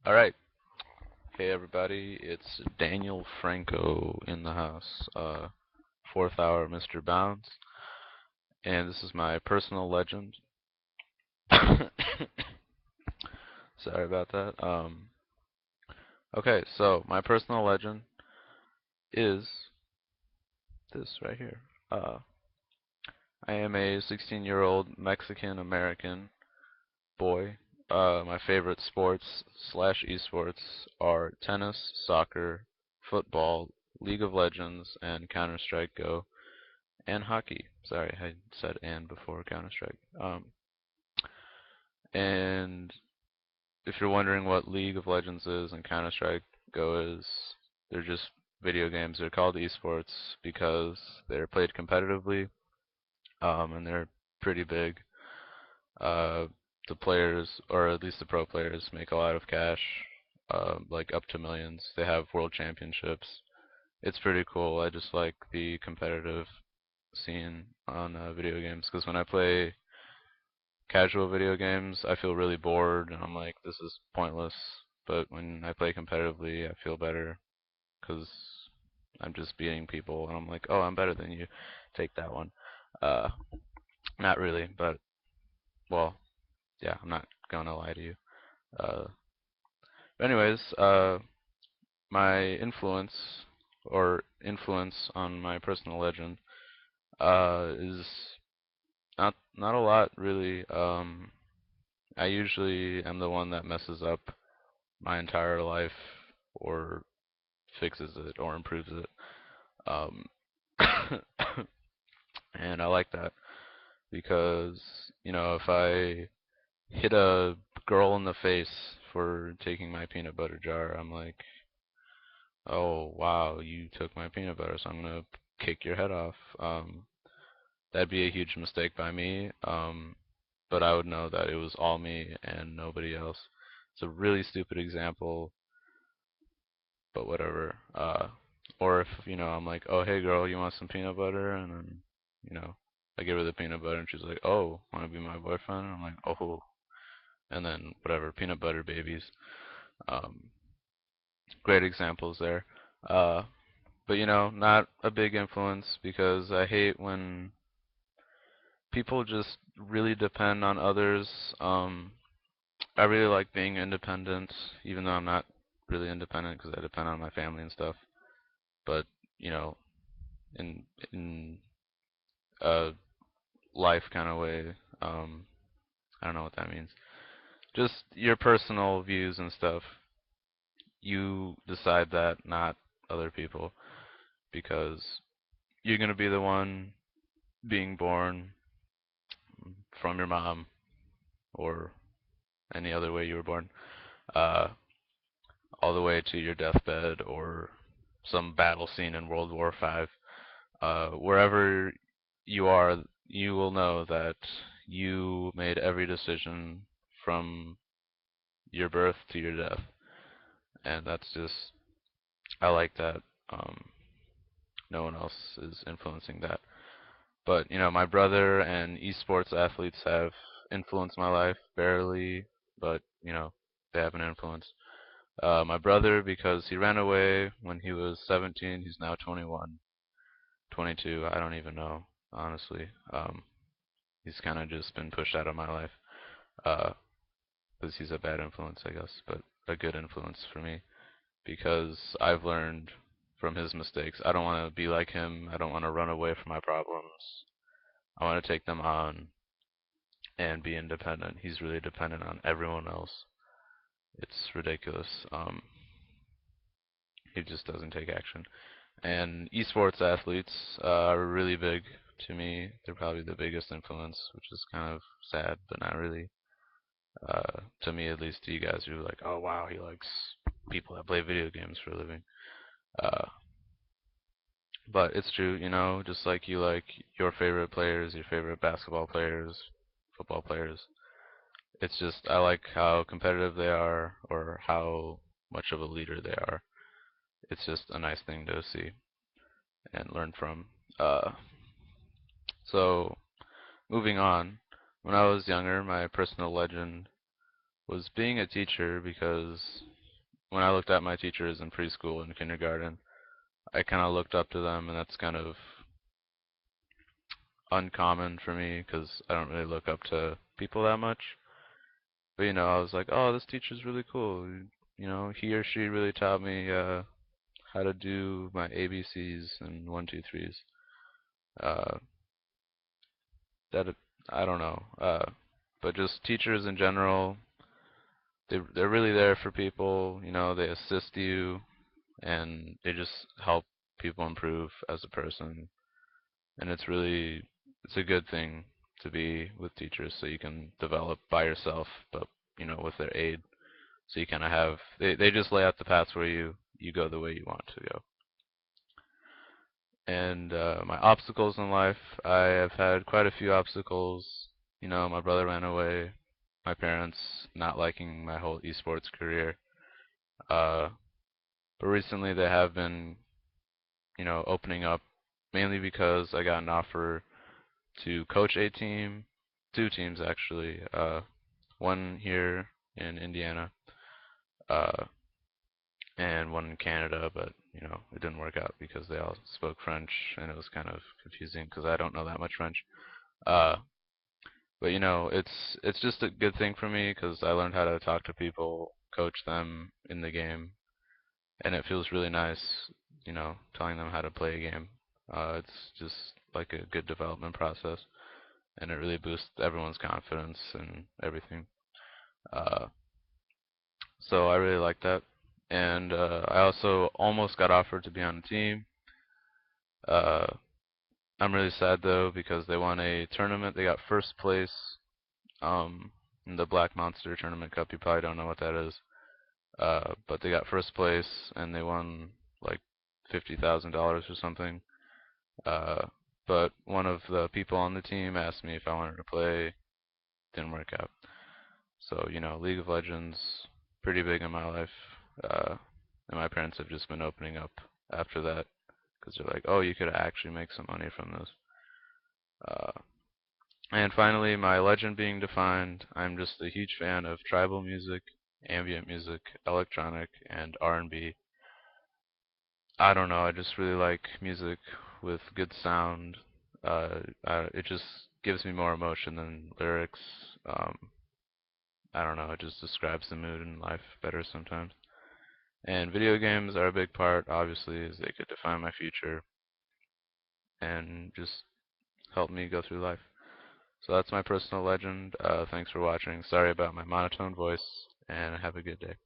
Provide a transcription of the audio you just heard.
Alright, hey everybody, it's Daniel Franco in the house, fourth hour Mr. Bounds, and this is my personal legend. Sorry about that. Okay, so my personal legend is this right here. I am a 16-year-old Mexican-American boy. My favorite sports slash esports are tennis, soccer, football, League of Legends, and Counter-Strike Go. And hockey. Sorry, I said and before Counter-Strike. And if you're wondering what League of Legends is and Counter-Strike Go is, they're just video games. They're called esports because they're played competitively, and they're pretty big. Uh, the players, or at least the pro players, make a lot of cash, like up to millions. They have world championships. It's pretty cool. I just like the competitive scene on video games because when I play casual video games, I feel really bored and I'm like, this is pointless. But when I play competitively, I feel better because I'm just beating people and I'm like, oh, I'm better than you. Take that one. Uh, Not really, but well, yeah, I'm not gonna lie to you. Uh, Anyways, my influence on my personal legend is not a lot really. I usually am the one that messes up my entire life or fixes it or improves it. Um, and I like that because, if I hit a girl in the face for taking my peanut butter jar, I'm like, oh, wow, you took my peanut butter, so I'm gonna kick your head off. That'd be a huge mistake by me, but I would know that it was all me and nobody else. It's a really stupid example, but whatever. Or if, I'm like, oh, hey girl, you want some peanut butter? And then, you know, I give her the peanut butter and she's like, oh, want to be my boyfriend? And I'm like, oh, and then whatever, peanut butter babies. Um, Great examples there. Uh, but not a big influence because I hate when people just really depend on others. I really like being independent, even though I'm not really independent because I depend on my family and stuff. But you know, in in a life kind of way. Um, I don't know what that means. Just your personal views and stuff. You decide that, not other people, because you're gonna be the one being born from your mom or any other way you were born, uh, all the way to your deathbed or some battle scene in World War V. Wherever you are, you will know that you made every decision from your birth to your death, and that's just I like that. Um, no one else is influencing that. But my brother and esports athletes have influenced my life barely, but they have an influence. My brother, because he ran away when he was 17, he's now 21, 22. I don't even know, honestly. He's kind of just been pushed out of my life. Uh, because he's a bad influence, I guess, but a good influence for me because I've learned from his mistakes. I don't want to be like him. I don't want to run away from my problems. I want to take them on and be independent. He's really dependent on everyone else. It's ridiculous. He just doesn't take action. And esports athletes are really big to me. They're probably the biggest influence, which is kind of sad, but not really. To me, at least, you guys are like, oh wow, he likes people that play video games for a living. Uh, but it's true, just like you like your favorite players, your favorite basketball players, football players. It's just I like how competitive they are or how much of a leader they are. It's just a nice thing to see and learn from. Uh, so moving on, when I was younger, my personal legend was being a teacher because when I looked at my teachers in preschool and kindergarten, I kind of looked up to them, and that's kind of uncommon for me because I don't really look up to people that much. But I was like, oh, this teacher's really cool. He or she really taught me how to do my ABCs and one, two, threes. Uh, that I don't know. But just teachers in general, they're really there for people. They assist you and they just help people improve as a person. And it's a good thing to be with teachers so you can develop by yourself, but with their aid. So you kind of have they just lay out the paths where you go the way you want to go. And my obstacles in life, I have had quite a few obstacles. My brother ran away, my parents not liking my whole esports career. Uh, but recently they have been, opening up mainly because I got an offer to coach a team, two teams actually. One here in Indiana, uh, and one in Canada, but it didn't work out because they all spoke French, and it was kind of confusing because I don't know that much French. Uh, but it's just a good thing for me because I learned how to talk to people, coach them in the game, and it feels really nice, telling them how to play a game. It's just like a good development process, and it really boosts everyone's confidence and everything. Uh, so I really like that. And I also almost got offered to be on the team. Uh, I'm really sad though because they won a tournament. They got first place um, in the Black Monster Tournament Cup. You probably don't know what that is. But they got first place and they won like $50,000 or something. Uh, but one of the people on the team asked me if I wanted to play. Didn't work out. So, League of Legends, pretty big in my life. Uh, and my parents have just been opening up after that because they're like, oh, you could actually make some money from this. Uh, and finally, my legend being defined. I'm just a huge fan of tribal music, ambient music, electronic, and R&B. I don't know, I just really like music with good sound. It just gives me more emotion than lyrics. Um, I don't know, it just describes the mood in life better sometimes. And video games are a big part, obviously, as they could define my future and just help me go through life. So that's my personal legend. Thanks for watching. Sorry about my monotone voice, and have a good day.